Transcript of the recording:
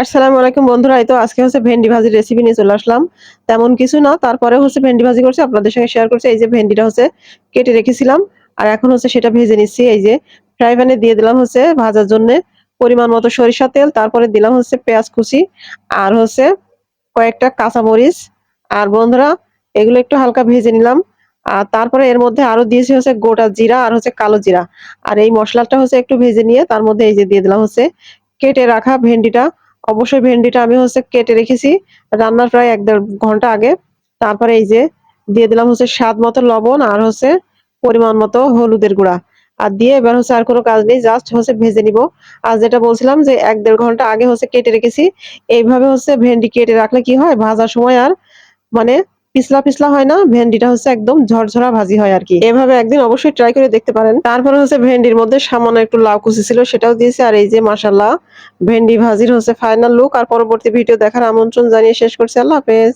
আসসালামু আলাইকুম বন্ধুরা। এই তো আজকে হচ্ছে ভেন্ডি ভাজির রেসিপি নিয়ে চলে আসলাম। তেমন কিছু না, তারপরে হচ্ছে ভেন্ডি ভাজি করছি, আপনাদের সঙ্গে শেয়ার করছি। এই যে ভেন্ডিটা হচ্ছে কেটে রেখেছিলাম। আর এখন হচ্ছে সেটা ভেজে নিচ্ছি। এই যে ফ্রাই প্যানে দিয়ে দিলাম হচ্ছে ভাজার জন্যে পরিমাণ মতো সরিষা তেল, তারপরে দিলাম হচ্ছে পেঁয়াজ কুচি আর হচ্ছে কয়েকটা কাঁচামরিচ। আর বন্ধুরা, এগুলো একটু হালকা ভেজে নিলাম। আর তারপরে এর মধ্যে আরো দিয়েছি হচ্ছে গোটা জিরা আর হচ্ছে কালো জিরা। আর এই মসলাটা হচ্ছে একটু ভেজে নিয়ে তার মধ্যে এই যে দিয়ে দিলাম হচ্ছে কেটে রাখা ভেন্ডিটা। অবশ্যই ভেন্ডিটা আমি হচ্ছে কেটে রেখেছি রান্নার প্রায় ১-১.৫ ঘন্টা আগে। তারপরে এই যে দিয়ে দিলাম হচ্ছে স্বাদ মতো লবণ আর হচ্ছে পরিমাণ মতো হলুদের গুঁড়া। আর দিয়ে এবার হচ্ছে আর কোনো কাজ নেই, জাস্ট হচ্ছে ভেজে নিব। আর যেটা বলছিলাম যে ১-১.৫ ঘন্টা আগে হচ্ছে কেটে রেখেছি। এইভাবে হচ্ছে ভেন্ডি কেটে রাখলে কি হয়, ভাজার সময় আর মানে পিছলা, পিছলা হয় না। ভেন্ডিটা হচ্ছে একদম ঝরঝরা ভাজি হয় আরকি। এভাবে একদিন অবশ্যই ট্রাই করে দেখতে পারেন। তারপরে হচ্ছে ভেন্ডির মধ্যে সামান্য একটু লাউ কুচি ছিল, সেটাও দিয়েছি। আর এই যে মাশাআল্লাহ, ভেন্ডি ভাজির হচ্ছে ফাইনাল লুক। আর পরবর্তী ভিডিও দেখার আমন্ত্রণ জানিয়ে শেষ করছি। আল্লাহ হাফেজ।